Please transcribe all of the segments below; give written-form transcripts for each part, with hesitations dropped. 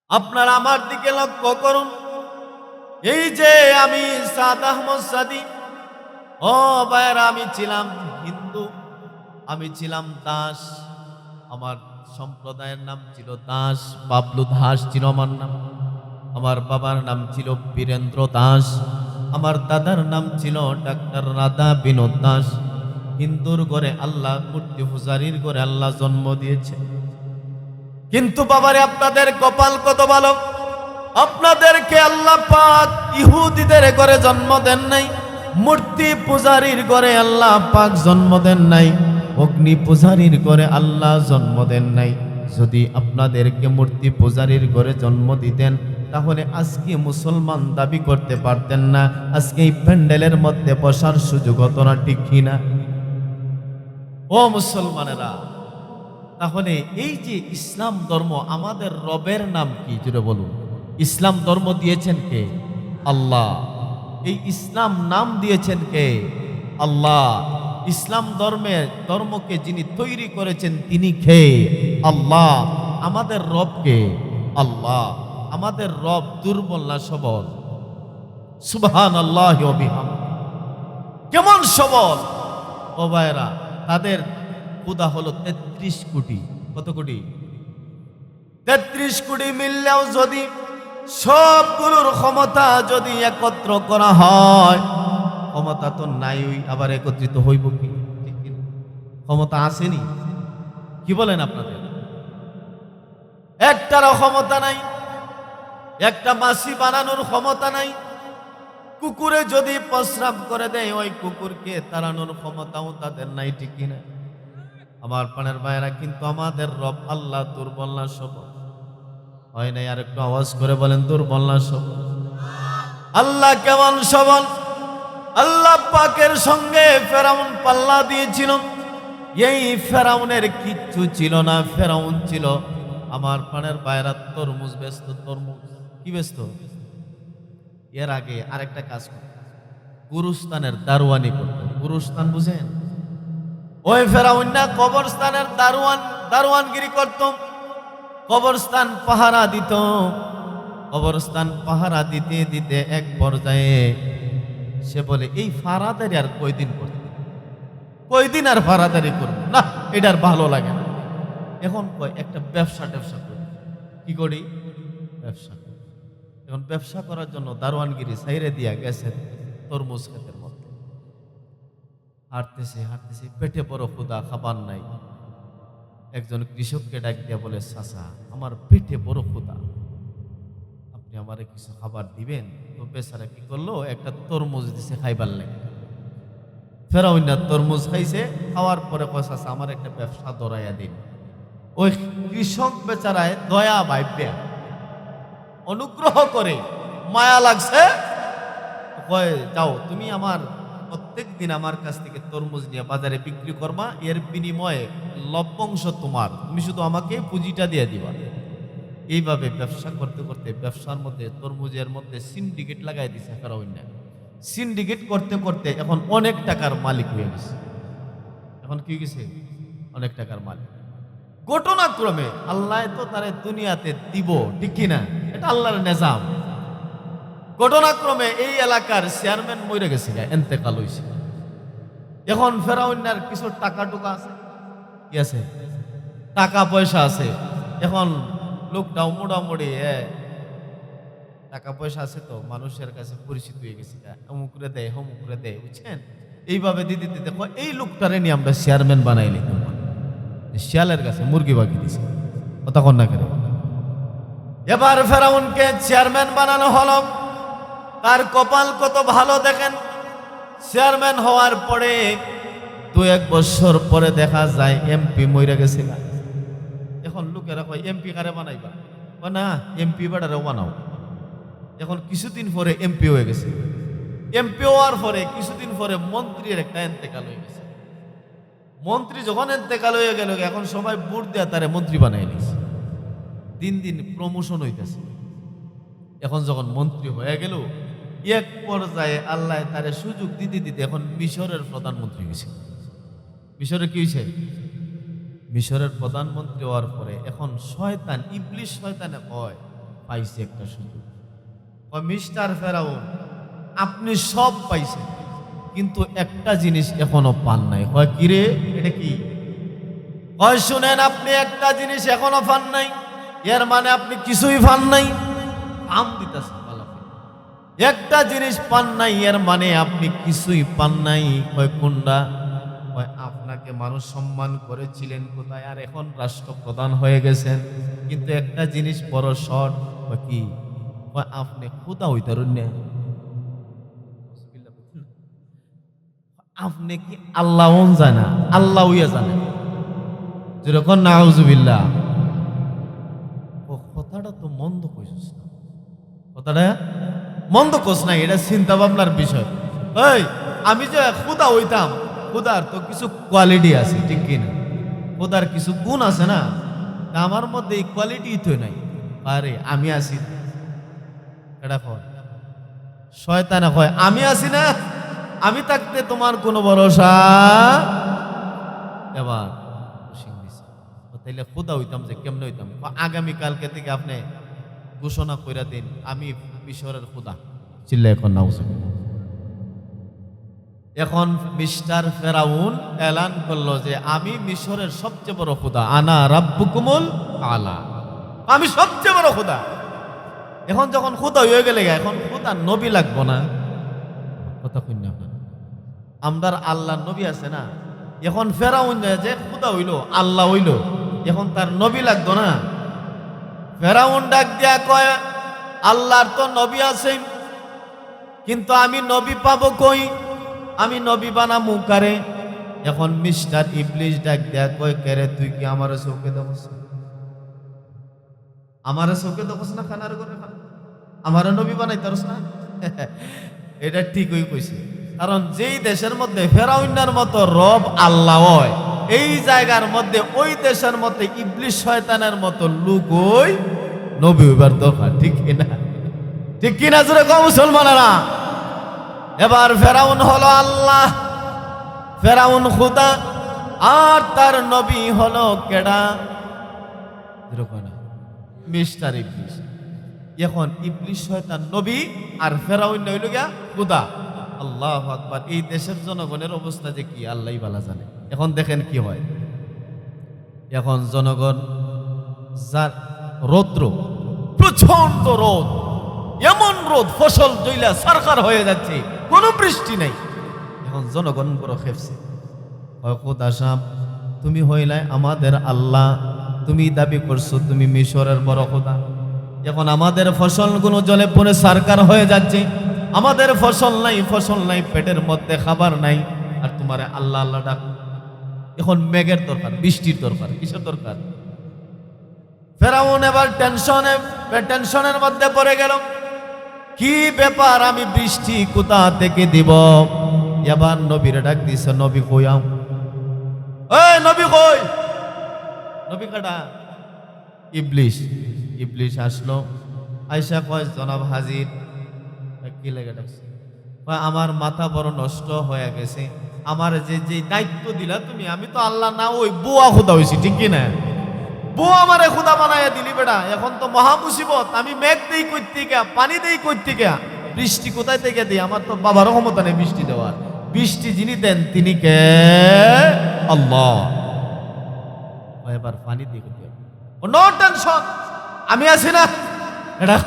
আপনারা আমার দিকে লক্ষ্য করুন। এই যে আমি সাদ আহমদ সাদি, ও ভাইয়েরা, আমি ছিলাম হিন্দু, আমি ছিলাম দাস। আমার সম্প্রদায়ের নাম ছিল দাস। বাবলু দাস ছিল আমার নাম। আমার বাবার নাম ছিল বীরেন্দ্র দাস। আমার দাদার নাম ছিল ডাক্তার রাধা বিনোদ দাস। হিন্দুর ঘরে আল্লাহ, মূর্তি পূজারীর ঘরে আল্লাহ জন্ম দিয়েছে। কিন্তু বাবারে, আপনাদের কপাল কত ভালো, আপনাদেরকে আল্লাহ পাক ইহুদিদের ঘরে জন্ম দেন নাই, মূর্তি পূজারীর ঘরে আল্লাহ পাক জন্ম দেন নাই, অগ্নি পূজারীর ঘরে আল্লাহ জন্ম দেন নাই। যদি আপনাদেরকে মূর্তি পূজারীর ঘরে জন্ম দিতেন, তাহলে আজকে মুসলমান দাবি করতে পারতেন না, আজকে এই প্যান্ডেলের মধ্যে বসার সুযোগ হতো না, ঠিক কিনা? ও মুসলমানেরা, তাহলে এই যে ইসলাম ধর্ম, আমাদের রবের নাম কি জুড়ে বলুন? ইসলাম ধর্ম দিয়েছেন কে? আল্লাহ। এই ইসলাম নাম দিয়েছেন কে? আল্লাহ। ইসলাম ধর্মকে যিনি তৈরি করেছেন তিনি কে? আল্লাহ। আমাদের রব কে? আল্লাহ। আমাদের রব দুর্বল না সবল? সুবহানাল্লাহি ওয়া বিহামদিহি। কেমন সবল! ও ভাইরা, তাদের খোদা হলো ৩৩ কোটি। কত কোটি? ৩৩ কোটি মিললেও যদি সবগুলোর ক্ষমতা যদি একত্র করা হয়, ক্ষমতা তো নাই, আবার একত্রিত হইব কি? ঠিক কি না? ক্ষমতা আসেনি। কি বলেন আপনাদের? একটারও ক্ষমতা নাই, একটা মাছি বানানোর ক্ষমতা নাই। কুকুরে যদি প্রস্রাব করে দেয়, ওই কুকুরকে তাড়ানোর ক্ষমতাও তাদের নাই, ঠিক কিনা? আমার প্রাণের ভাইয়েরা, কিন্তু আমাদের রব আল্লাহ দুর্বল না সবল? হয় নাই? আর একটু আওয়াজ করে বলেন, দুর্বল না সবল? আল্লাহ কেমন সবল! আল্লাহ পাকের সঙ্গে ফেরাউন পাল্লা দিয়েছিল। এই ফেরাউনের কিচ্ছু ছিল না। ফেরাউন ছিল, আমার প্রাণের ভাইয়েরা, তরমুজ ব্যস্ত। তরমুজ কি ব্যস্ত? এর আগে আরেকটা কাজ করত, গুরুস্থানের দারোয়ানি করত। গুরুস্থান বুঝেন? ওই ফেরাউন না কবরস্থানের দারোয়ানগিরি করত। কবরস্থান পাহারা দিত। কবরস্থান পাহারা দিতে দিতে এক পর্যায়ে সে বলে, এই ফারাদারি আর কয়দিন করতে, কয়দিন আর ফারাদারি করবো না, এটার ভালো লাগে না। এখন কয় একটা ব্যবসা করি। কি করি? ব্যবসা করি। এখন ব্যবসা করার জন্য দারোয়ানগিরি সাইরে দিয়া গেছে তরমুজ ক্ষেতের মধ্যে। হাঁটতেছে হাঁটতেছে, পেটে বড় ক্ষুধা, খাবার নাই। একজন কৃষককে ডাক দিয়া বলে, চাচা, আমার পেটে বড় ক্ষুধা, আপনি আমারে কিছু খাবার দিবেন? তো বেচারা কি করলো, একটা তরমুজ দিছে খাইবার লাগে। ফেরাউন না তরমুজ খাইছে, খাওয়ার পরে কয়, চাচা, আমার একটা ব্যবসা ধরাইয়া দিন। ওই কৃষক বেচারায় দয়া ভাইবে, অনুগ্রহ করে, মায়া লাগছে, কয়, যাও, তুমি আমার প্রত্যেক দিন আমার কাছ থেকে তরমুজ নিয়ে বাজারে বিক্রি করবা, এর বিনিময়ে লভ্যাংশ তোমার, তুমি শুধু আমাকে পুঁজিটা দিয়ে দিবা। এইভাবে ব্যবসা করতে করতে ব্যবসার মধ্যে, তরমুজের মধ্যে সিন্ডিকেট লাগাই দিছে ফেরাউন। সিন্ডিকেট করতে করতে এখন অনেক টাকার মালিক হয়ে গেছে। এখন কি গেছে? অনেক টাকার মালিক। ঘটনাক্রমে আল্লাহ তো তারে দুনিয়াতে দিব, ঠিক কিনা? এটা আল্লাহর নিজাম। ঘটনাক্রমে এই এলাকার চেয়ারম্যান মরে গেছে, এন্তেকাল হয়েছে। এখন ফেরাউনের কিছু টাকা টুকা আছে, কি আছে? টাকা পয়সা আছে। এখন লোকটাও মোটামুটি টাকা পয়সা আছে, তো মানুষের কাছে পরিচিত হয়ে গেছে, অমুকরে দেয়, হমুকরে দেয়, বুঝছেন? এইভাবে দিতে দিতে এই লোকটারে নিয়ে আমরা চেয়ারম্যান বানাইলি। শিয়ালের কাছে মুরগি বাকি দিছে, তখন না কেন? এবার ফেরাউনকে চেয়ারম্যান বানানো হলো। তার কপাল কত ভালো দেখেন। চেয়ারম্যান হওয়ার পরে 2-1 বছর পরে দেখা যায় এমপি মইরা গেছে। এখন লোকেরা কয়, এমপি কারে বানাইবা? না, এমপি বেটারেও বানাও। এখন কিছুদিন পরে এমপি হয়ে গেছে। এমপি হওয়ার পরে কিছুদিন পরে মন্ত্রীর একটা এন্তেকাল হয়ে গেছে। মন্ত্রী যখন এন্তেকাল হয়ে গেল, এখন সবাই ভোট দেয়া তারে মন্ত্রী বানাই নিয়েছে। দিন দিন প্রমোশন হইতেছে। এখন যখন মন্ত্রী হয়ে গেল, এক পর্যায়ে আল্লাহ তারে সুযোগ দিতে দিতে এখন মিশরের প্রধানমন্ত্রী হয়েছে। মিশরে কি হয়েছে? মিশরের প্রধানমন্ত্রী হওয়ার পরে এখন শয়তান, ইবলিশ শয়তানে কয়, পাইছে একটা সুযোগ। মিস্টার ফেরাউন, আপনি সব পাইছেন, কিন্তু একটা জিনিস এখনো পান নাই। হয় কিরে, এটা কি? হয় শুনেন, আপনি একটা জিনিস এখনো পান নাই, এর মানে আপনি কিছুই পান নাই। আম দিতেছে, একটা জিনিস পান নাই এর মানে আপনি কিছুই পান নাই। হয় কোনটা? হয় আপনাকে মানুষ সম্মান করেছিলেন কোথায়, আর এখন রাষ্ট্রপ্রধান হয়ে গেছেন, কিন্তু একটা জিনিস বড় শর্ট। হয় কি? হয় আপনি খোদা হইতারুন না। আপনি কি আল্লাহ জানা, আল্লাহ হইয়া জানে, যেরকম নাউজুবিল্লাহ। ও কথাটা তো মন্দ কইছিস না, কথাটা মন্দ কোস না, এটা চিন্তা ভাবনার বিষয়। এই, আমি যে খুদা হইতাম, খুদার তো কিছু কোয়ালিটি আছে, ঠিক কিনা? খুদার কিছু গুণ আছে না, তা আমার মধ্যে এই কোয়ালিটি তো নাই। আরে আমি আছি, এটা কয় শয়তানে কয় আমি আছি না, আমি থাকতে তোমার কোনো ভরসা। এবার তাইলে খুদা হইতাম যে কেমনে হইতাম? আগামী কালকে থেকে আপনি ঘোষণা কইরা দিন আমি মিশরের খুদা। চিল্লা এখন নাও। এখন মিস্টার ফেরাউন এলান করলো যে আমি মিশরের সবচেয়ে বড় খুদা, আনা রাব্বুকুমুল আলা, আমি সবচেয়ে বড় খুদা। এখন যখন খুদা হয়ে গেলে, এখন খুদা নবী লাগবো না? কথা কই না? আমরার আল্লাহ নবী আছে না। এখন ফেরাউন যে খুদা হইল, আল্লাহ হইল, এখন তার নবী লাগতো না? ফেরাউন ডাক দিয়া কয় আল্লাহর তো নবী আছে, কিন্তু আমি নবী পাবো কই? আমি নবী বানামু কারে? এখন মিস্টার ইবলিস ডাক দেয়া কয় কেরে, তুই কি আমার চোখে দেখছ? আমার চোখে দেখছ না? খানার করে আমার নবী বানাই তারস না? এটা ঠিকই কইছে, কারণ যেই দেশের মধ্যে ফেরাউনের মতো রব আল্লাহ হয়, এই জায়গার মধ্যে ওই দেশের মধ্যে ইবলিস শয়তানের মতো লোক ওই নবী হইবার দরকার, ঠিক কিনা? ঠিক কিনা জোরে কও মুসলমানেরা? এবার ফেরাউন হলো আল্লাহ, ফেরাউন খুদা, আর তার নবী হলো কেডা? মিস্টার ইবলিস। এখন ইবলিস শয়তান নবী, আর ফেরাউন হইল গিয়া খুদা। আল্লাহু আকবার। এই দেশের জনগণের অবস্থা যে কি আল্লাহই ভালো জানে। এখন দেখেন কি হয়। এখন জনগণ, যার রৌদ্র, প্রচন্ড রোদ, এমন রোদ ফসল জইলা সরকার হয়ে যাচ্ছে, কোনো বৃষ্টি নাই। এখন জনগণ বড় খেপছে। খোদা সাহেব, তুমি হইলাই আমাদের আল্লাহ, তুমি দাবি করছো তুমি মিশরের বড় খোদা, এখন আমাদের ফসলগুলো জলে পড়ে সরকার হয়ে যাচ্ছে, আমাদের ফসল নাই, পেটের মধ্যে খাবার নাই, আর তোমার আল্লাহ আল্লাহ ডাক। এখন মেঘের দরকার, বৃষ্টির দরকার, কিসের দরকার? ফেরাউন এবার টেনশনের মধ্যে পড়ে গেল, কি ব্যাপার, আমি বৃষ্টি কোথা থেকে দিব? এবার নবীর ডাক দিছে, নবী কইয়াম, এই নবী কই? নবী কাটা? ইবলিস। ইবলিস আসলো, আয়সা কয় জনাব হাজির। কি লেগে ডাকছে? আমার মাথা বড় নষ্ট হয়ে গেছে, আমার যে যে দায়িত্ব দিলা তুমি, আমি তো আল্লাহ না, ওই বুয়া খুদা হইছি, ঠিক কি না? বউ আমারে খুদা বানাইয়া দিলি বেটা, এখন তো মহা মুসিবত, আমি মেঘ দেই কই থেকে, পানি দেই কই থেকে, বৃষ্টি কোথায় থেকে দিই? আমার তো বাবারও ক্ষমতা নেই বৃষ্টি দেওয়ার। বৃষ্টি যিনি দেন তিনি কে? আল্লাহ। এবার পানি দিয়ে করতে হবে, নো টেনশন, আমি আছি না। এটা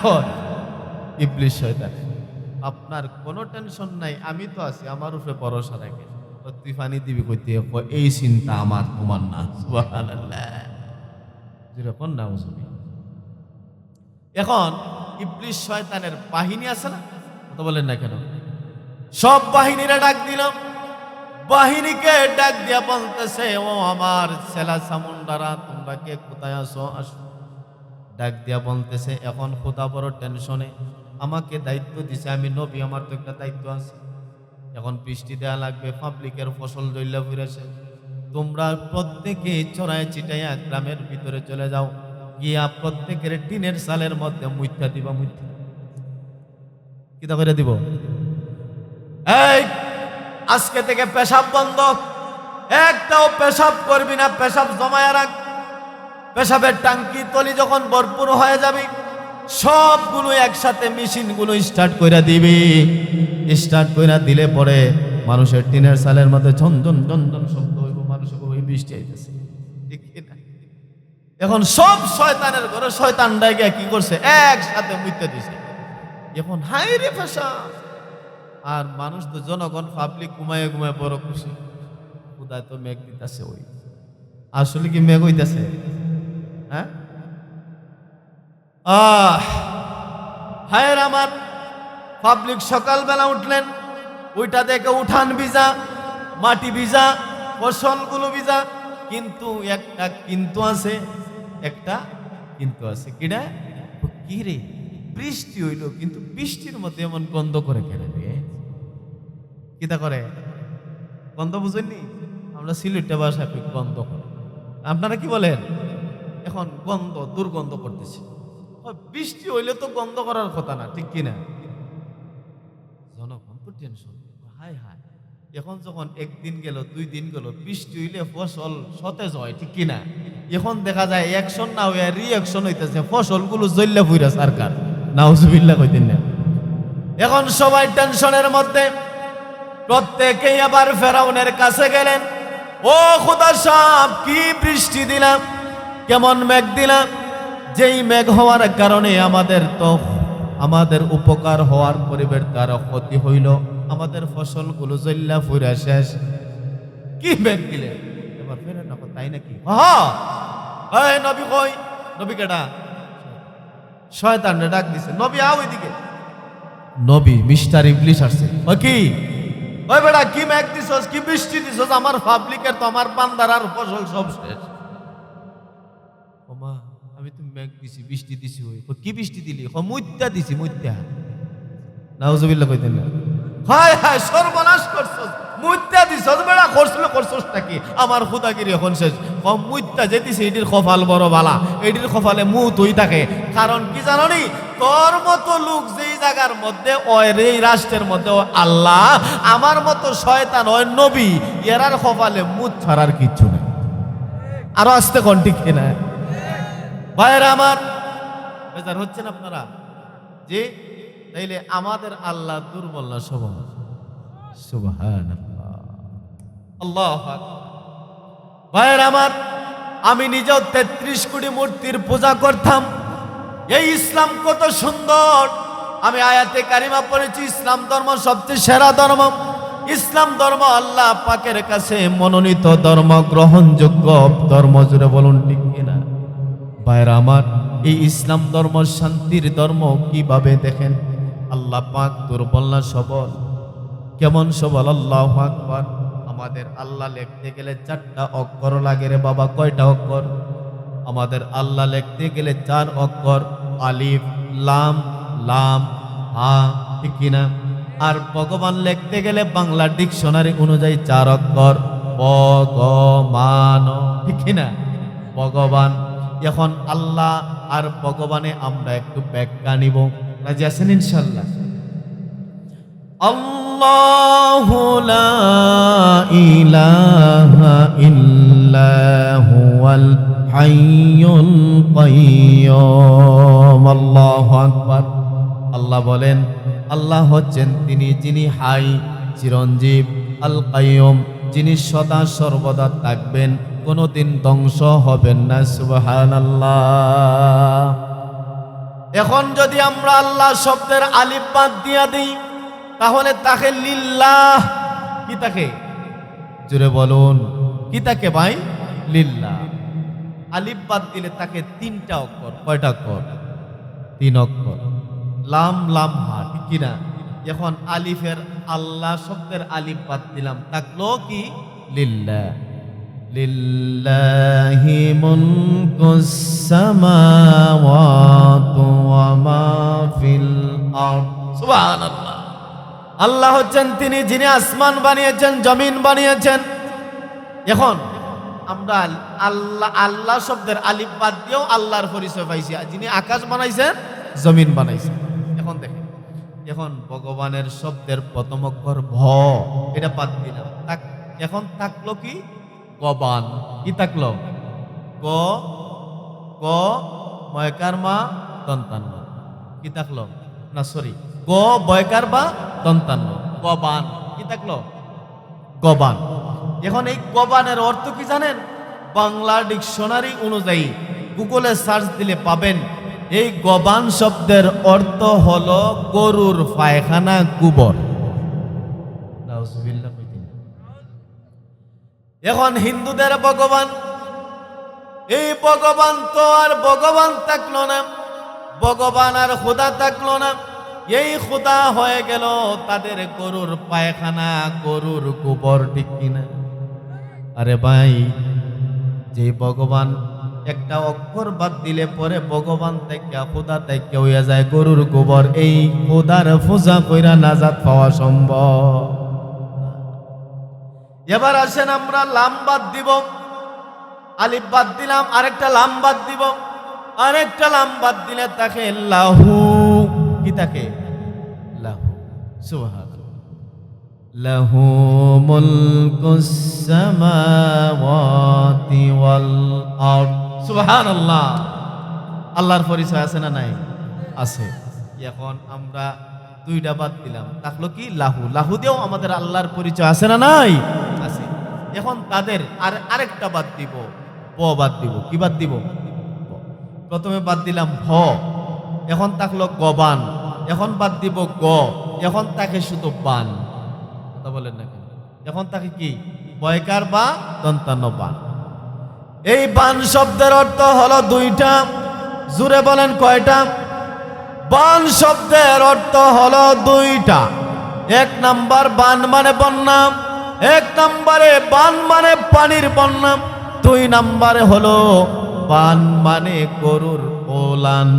ইবলিস শয়তান, আপনার কোনো টেনশন নাই, আমি তো আছি, আমার উপরে ভরসা রাখেন। তুই পানি দিবি কইতে, এই চিন্তা আমার তোমার না। সুবহানাল্লাহ। যেরকম না। এখন ইবলিস শয়তানের বাহিনী আছে না, কথা বলেন না কেন? সব বাহিনীরা ডাক দিল, বাহিনীকে ডাক দিয়া বলতেছে, ও আমার ছেলা চামুন্ডারা, তোমরা কে কোথায় আসো? আসো। ডাক দিয়া বলতেছে, এখন খোদা বড় টেনশনে, আমাকে দায়িত্ব দিছে, আমি নবী, আমার তো একটা দায়িত্ব আছে। এখন বৃষ্টি দেয়া লাগবে, পাবলিকের ফসল দইলা ফিরেছে, তোমরা প্রত্যেকে চড়ায় চিটাইয়া গ্রামের ভিতরে চলে যাও, গিয়া প্রত্যেকের টিনের সালের মধ্যে মুইথা দিবা। মুইথা কিতা করে দিব? এই আজকে থেকে পেশাব বন্ধ, একটাও পেশাব করবি না, পেশাব জমায়া রাখ। পেশাবের টাঙ্কি তলি যখন ভরপুর হয়ে যাবে, সবগুলো একসাথে মেশিনগুলো স্টার্ট কইরা দিবে। স্টার্ট কইরা দিলে পরে মানুষের টিনের সালের মধ্যে ঝনঝন ঝনঝন শব্দ হইব, মানুষের ওই বৃষ্টি আইতেছে, ঠিক কি না? এখন সব শয়তানের ঘরে শয়তানটাই গিয়ে কি করছে, একসাথে মুইতে দিছে। এখন হাই রে ভাষা, আর মানুষ তো জনগণ পাবলিক ঘুমায় ঘুমায় বড় খুশি, খুদায় তো মেঘ দিতেছে। ওই আসলে কি মেঘ হইতেছে? হ্যাঁ, হায়ের আমার পাবলিক সকালবেলা উঠলেন, ওইটা দেখে উঠান ভিজা, মাটি ভিজা, ফসলগুলো ভিজা, কিন্তু একটা কিন্তু আছে, একটা কিন্তু আছে। কিনা? কি রে, বৃষ্টি হইল কিন্তু বৃষ্টির মধ্যে এমন গন্ধ করে কেন রে? কিতা করে গন্ধ বুঝেননি? আমরা সিলেটে ভাষায় গন্ধ করে, আপনারা কি বলেন? এখন গন্ধ, দুর্গন্ধ করতেছে। বৃষ্টি হইলে তো গন্ধ করার কথা না, ঠিক কিনা? জনগণ তো টেনশন, হায় হায়। এখন যখন একদিন গেল, 2 দিন গেল, বৃষ্টি হইলে ফসল সতেজ হয়, ঠিক কিনা? এখন দেখা যায় অ্যাকশন না হইয়া রিঅ্যাকশন হইতেছে, ফসলগুলো জ্বললে পুইরা সরকার, নাউজুবিল্লাহ কইতেন না। এখন সবাই টেনশনের মধ্যে, প্রত্যেকেই আবার ফেরাউনের কাছে গেলেন। ও খোদা সাহেব, কি বৃষ্টি দিলাম, কেমন মেঘ দিলাম, যেই মেঘ হওয়ার কারণে আমাদের উপকার হওয়ার পরিবর্তে আরো ক্ষতি হইল, আমাদের ফসলগুলো জ্বল্লা ফুরা শেষ। কি মেঘ দিলেন? এবার ফেরেন না, তাই নাকি? হ্যাঁ, নবী কই? নবী কেডা? শয়তানরে ডাক দিছে, নবী আও এদিকে। নবী মিস্টার ইবলিশ আসছে। ও কি? ওই বেটা, কি মেঘ দিছস, কি বৃষ্টি দিছস, আমার পাবলিকের তো, আমার বান্দার আর ফসল সব শেষ। ওমা, আমি তো মেঘ দিছি, বৃষ্টি দিছি। ওই কি বৃষ্টি দিলি? মুত্যা দিছি, মুত্যা। নাউজুবিল্লাহ কইতেন না। হায় হায়, সর্বনাশ করছস, মুত্যা দিছস বেটা, করছস নাকি? আমার খুদাগিরি এখন শেষ। মুত্যা যে দিছে, এটির কপাল বড় বালা, এটির কপালে মুত হই থাকে। কারণ কি জানো নি? তোর মতো লোক যেই জায়গার মধ্যে ওই এই রাষ্ট্রের মধ্যে আল্লাহ, আমার মতো শয়তান ওই নবী, এরার কপালে মুত ছাড়ার কিচ্ছু নেই। আরো আসতে কোন, ঠিক কিনা? ভাইরা আমার, বেজার হচ্ছেন আপনারা যে? তাইলে আমাদের আল্লাহ দুর্বল না সবল? সুবহানাল্লাহ, আল্লাহু আকবার। ভাইরা আমার, আমি নিজেও 33 কোটি মূর্তির পূজা করতাম। এই ইসলাম কত সুন্দর! আমি আয়াতে কারিমা পড়েছি, ইসলাম ধর্ম সবচেয়ে সেরা ধর্ম। ইসলাম ধর্ম আল্লাহ পাকের কাছে মনোনীত ধর্ম, গ্রহণযোগ্য ধর্ম। জুড়ে বলুন ঠিক কিনা? ভাইরা আমার, এই ইসলাম ধর্ম শান্তির ধর্ম। কিভাবে দেখেন, আল্লাহ পাক দুর্বল না সবল? কেমন সবল? আল্লাহু আকবার। আমাদের আল্লাহ লিখতে গেলে 4টা অক্ষর লাগে রে বাবা। কয়টা অক্ষর? আমাদের আল্লাহ লিখতে গেলে 4 অক্ষর, আলিফ লাম লাম হা, ঠিক কিনা? আর ভগবান লিখতে গেলে বাংলা ডিকশনারি অনুযায়ী 4 অক্ষর, ভগবান, ঠিক কিনা? ভগবান। এখন আল্লাহ আর ভগবানে আমরা একটু ব্যাখ্যা নিব, রাজি আছেন ইনশাআল্লাহ? আল্লাহু লা ইলাহা ইল্লা হুয়াল হাইয়ুল কাইয়্যুম। আল্লাহু আকবার। আল্লাহ বলেন, আল্লাহ হচ্ছেন তিনি যিনি হাই, চিরঞ্জীব, আল কাইয়্যুম, যিনি সদা সর্বদা থাকবেন, কোনোদিন ধ্বংস হবেন না। সুবহানাল্লাহ। এখন যদি আমরা আল্লাহ শব্দের আলিফ বাদ দিয়া দিই, তাহলে তাকে লিল্লাহ, কি তাকে? জোরে বলুন, কি তাকে ভাই? লিল্লাহ। আলিফ বাদ দিলে তাকে 3টা অক্ষর। কয়টা অক্ষর? 3 অক্ষর। লাম লাম হা, ঠিক কিনা? এখন আলিফের, আল্লাহ শব্দের আলিফ বাদ দিলাম, থাকলো কি? লিল্লাহ। লিল্লাহি মুলকুস সামাওয়াতু ওয়া মা ফিল আরদ। সুবহানাল্লাহ। আল্লাহ হচ্ছেন তিনি যিনি আসমান বানিয়েছেন, জমিন বানিয়েছেন। এখন আমরা আল্লাহ শব্দের আলিফ বাদ দিয়েও আল্লাহর পরিচয় পাইছি, যিনি আকাশ বানাইছেন, জমিন বানাইছেন। এখন দেখেন, এখন ভগবানের শব্দের প্রথম অক্ষর ভ, এটা বাদ দিলাম, এখন থাকলো কি? গবান। কি থাকলো? গ গ ময়কার মা দন্তান্ন। কি থাকলো না সরি গ বয়কার বা দন্তান্ন গবান কি থাকলো গবান। এখন এই গবানের অর্থ কি জানেন? বাংলা ডিকশনারি অনুযায়ী গুগলে সার্চ দিলে পাবেন এই গবান শব্দের অর্থ হলো গরুর পায়খানা গোবর। এখন হিন্দুদের ভগবান, এই ভগবান তো আর ভগবান থাকলো না, ভগবান আর খোদা থাকলো না, এই খোদা হয়ে গেল তাদের গরুর পায়খানা গরুর গোবর, ঠিক কিনা? আরে ভাই, যে ভগবান একটা অক্ষর বাদ দিলে পরে ভগবান থেকে খোদা থেকে হইয়া যায় গরুর গোবর, এই খোদার পূজা কইরা নাজাত পাওয়া সম্ভব? এবার আসেন আমরা লাম বাদ দিব, আলিফ বাদ দিলাম, আরেকটা লাম বাদ দিব, আরেকটা লাম বাদ দিলে তাকে লাহু, কি থাকে লাহু। সুবহানাল্লাহ। লাহু মুলকুস সামাওয়াতি ওয়াল আরদ। সুবহানাল্লাহ। আল্লাহর পরিচয় আছে না নাই? আছে। এখন আমরা দুইটা বাদ দিলাম, থাকলো কি লাহু। লাহু দিয়েও আমাদের আল্লাহর পরিচয় আছে না নাই? আছে। এখন তাদের আরেকটা বাদ দিব, ব বাদ দিব। কি বাদ দিব? প্রথমে বাদ দিলাম ভ, এখন থাকলো গবান, এখন বাদ দিব গ, এখন তাকে শুধু বান। কথা বলেন না কেন? এখন তাকে কি বয়কার বা দন্তান্ন বান। এই বান শব্দের অর্থ হলো দুইটা, জুড়ে বলেন কয়টা? বান শব্দের অর্থ হলো দুইটা। এক নাম্বার বান মানে বন্যা, এক নম্বরে বান মানে পানির বন্যা, দুই নম্বরে হলো বান মানে গরুর ওলান।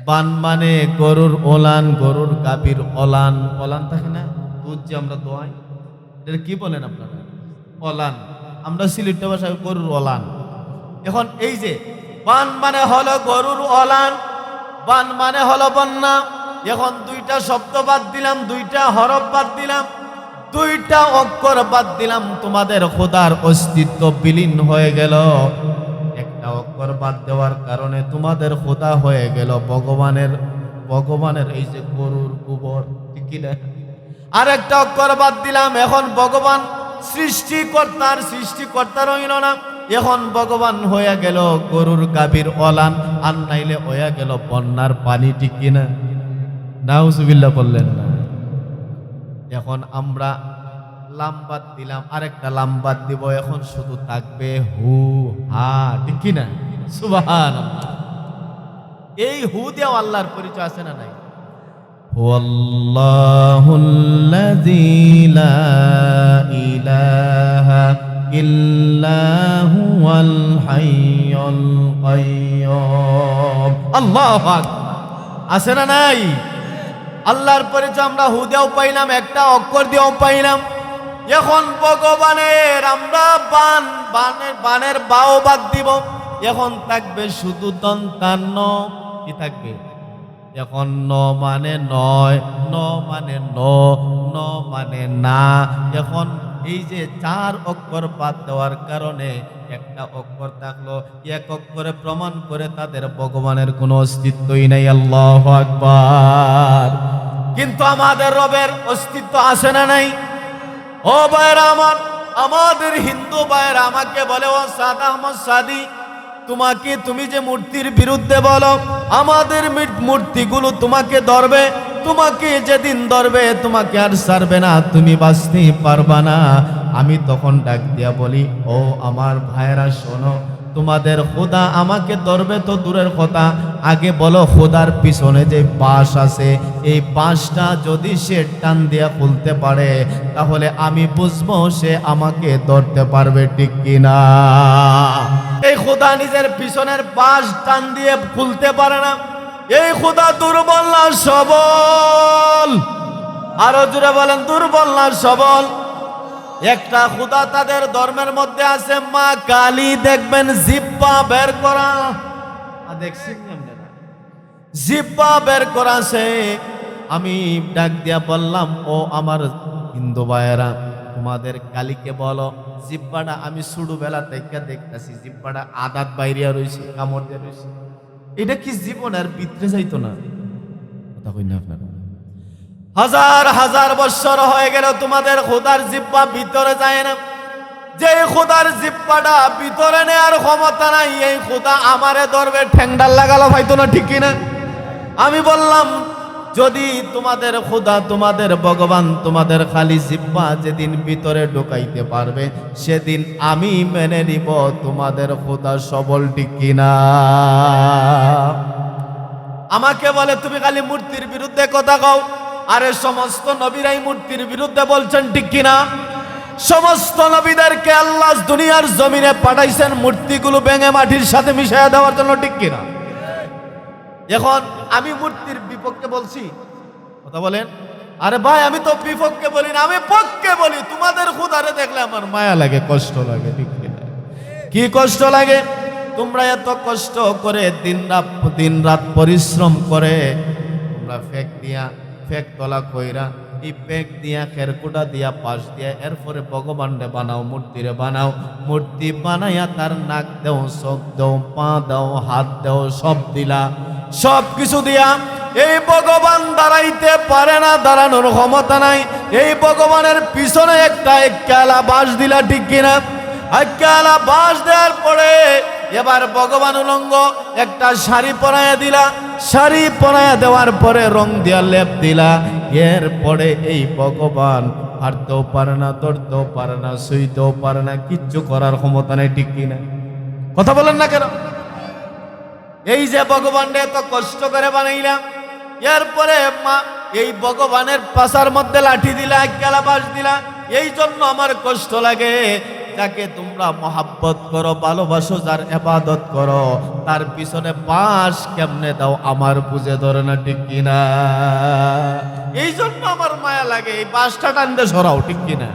বান মানে গরুর ওলান, গরুর গাভীর ওলান। ওলান থাকে না, দুধ যে আমরা দোয়াই, এটা কি বলেন আপনারা? ওলান। আমরা সিলেট ভাষায় গরুর ওলান। এখন এই যে বান মানে হলো গরুর ওলান, বান মানে হলো বন্যা। এখন দুইটা শব্দ বাদ দিলাম, দুইটা হরফ বাদ দিলাম, দুইটা অক্ষর বাদ দিলাম, তোমাদের খোদার অস্তিত্ব বিলীন হয়ে গেল। একটা অক্ষর বাদ দেওয়ার কারণে তোমাদের খোদা হয়ে গেল ভগবানের, ভগবানের এই যে গরুর গোবর, ঠিক কিনা? আর একটা অক্ষর বাদ দিলাম, এখন ভগবান সৃষ্টিকর্তার সৃষ্টিকর্তা রইল না, এখন ভগবান হয়ে গেল গরুর গাভীর ওলান, আর নাইলে হয়ে গেল বন্যার পানি, ঠিক কিনা? নাউজুবিল্লাহ বললেন না? এখন আমরা লাম্বাদ দিলাম, আরেকটা লাম্বাদ দিব, এখন শুধু থাকবে হু হা, ঠিক কিনা? সুবহানাল্লাহ। এই হু দেও আল্লাহর পরিচয় আছে না নাই? হুয়াল্লাহুল্লাযী লা ইলাহা ইল্লা হুয়াল হাইয়ুল কাইয়্যুম। আল্লাহু আকবার। আছে না নাই? আল্লাহর পরিচয় আমরা হু দিয়েও পাইলাম, একটা অক্ষর দিয়েও পাইলাম। এখন ভগবানের আমরা বান, বানের বাও বাদ দিব, এখন থাকবে শুধু দন্তান্ন। কি থাকবে? এখন ন মানে নয়, ন মানে ন, ন মানে না। এখন এই যে চার অক্ষর বাদ দেওয়ার কারণে একটা অক্ষর থাকলো, এক অক্ষরে প্রমাণ করে তাদের ভগবানের কোনো অস্তিত্বই নাই। আল্লাহু আকবার। কিন্তু আমাদের রবের অস্তিত্ব আছে না নাই? ও ভাইরা আমার, আমাদের হিন্দু ভাইরা আমাকে বলে, ও সাদ আহমদ সাদি, তোমাকে, তুমি যে মূর্তির বিরুদ্ধে বলো, আমাদের মূর্তিগুলো তোমাকে ধরবে, তোমাকে যেদিন ধরবে তোমাকে আর ছাড়বে না, তুমি বাঁচতে পারবা না। আমি তখন ডাক দিয়া বলি, ও আমার ভাইরা শোনো, তোমাদের খোদা আমাকে ধরবে তো দূরের কথা, আগে বলো খোদার পিছনে যে বাঁশ আছে, এই বাঁশটা যদি সে টান দিয়া খুলতে পারে, তাহলে আমি বুঝবো সে আমাকে ধরতে পারবে, ঠিক কিনা? এই খোদা নিজের পিছনের বাঁশ টান দিয়ে খুলতে পারে না। এই খোদা দুর্বল না সবল? আরো জোরে বলেন, দুর্বল না সবল? একটা খোদা তাদের ধর্মের মধ্যে আছে, মা কালী, দেখবেন জিব্বা বের করা, দেখছেন জিব্বা বের করা আছে। আমি ডাক দিয়া বললাম, ও আমার হিন্দু ভাইয়েরা, তোমাদের কালীকে বলো জিব্বাটা, আমি ছোটবেলা থেকে দেখতেছি জিব্বাটা আদাত বাইরিয়া রয়েছে, কামড় দিয়ে রয়েছে, এটা কি জীবন আর ভিতরে যাইতো না? কথা কই না আপনারা? হাজার হাজার বছর হয়ে গেল তোমাদের খোদার জিব্বা ভিতরে যায় না। যে খোদার জিব্বাটা ভিতরে নেয়ার ক্ষমতা নাই, এই খোদা আমারে ধরবে ঠ্যাংডাল লাগালো হয়তো না, ঠিক কিনা? আমি বললাম যদি তোমাদের খোদা, তোমাদের ভগবান, তোমাদের খালি জিব্বা যেদিন ভিতরে ঢোকাইতে পারবে, সেদিন আমি মেনে নিব তোমাদের খোদা সবল, ঠিক কিনা? আমাকে বলে তুমি খালি মূর্তির বিরুদ্ধে কথা কও। আরে সমস্ত নবীরাই মূর্তির বিরুদ্ধে বলছেন, ঠিক কিনা? সমস্ত নবীদেরকে আল্লাহ দুনিয়ার জমিনে পাঠাইছেন মূর্তিগুলো ভেঙে মাটির সাথে মিশিয়ে দেওয়ার জন্য, ঠিক কিনা? এখন আমি মূর্তির বিপক্ষে বলছি? কথা বলেন। আরে ভাই আমি তো বিপক্ষে বলি না, আমি পক্ষে বলি। তোমাদের খোদারে দেখলে আমার মায়া লাগে, কষ্ট লাগে, ঠিক কিনা? কি কষ্ট লাগে? তোমরা এত কষ্ট করে দিন রাত পরিশ্রম করে তোমরা ফেক তলা কইরা, এই পেক দিয়া খেরকুটা দিয়া পাশ দিয়া এরপরে ভগবানরে বানাও, মূর্তিরে বানাও। মূর্তি বানাইয়া তার নাক দেও, চোখ দেও, পা দাও, হাত দেও, সব দিলা, সব কিছু দিয়া এই ভগবান দাঁড়াইতে পারে না, দাঁড়ানোর ক্ষমতা নাই। এই ভগবানের পিছনে একটা একালা বাঁশ দিলা, ঠিক কিনা? একালা বাঁশ দেওয়ার পরে এবার ভগবান উলঙ্গ একটা শাড়ি পরাইয়া দিলা, শাড়ি পরাইয়া দেওয়ার পরে রং দিয়া লেপ দিলা। এরপরে এই ভগবান হাঁটতেও পারে না, ধরতেও পারে না, শুইতেও পারে না, কিচ্ছু করার ক্ষমতা নেই, ঠিক কিনা? কথা বলেন না কেন? এই যে ভগবানকে এত কষ্ট করে বানাইলাম, এরপরে এই ভগবানের পাশার মধ্যে লাঠি দিলা, একলা বাঁশ দিলা। এই জন্য আমার কষ্ট লাগে। যাকে তোমরা মহাব্বত করো, ভালোবাসো, যার ইবাদত করো, তার পিছনে বাঁশ কেমনে দাও আমার বুঝে ধরে না, ঠিক কিনা? এই জন্য আমার মায়া লাগে। এই বাঁশটা টানতে সরাও, ঠিক কিনা?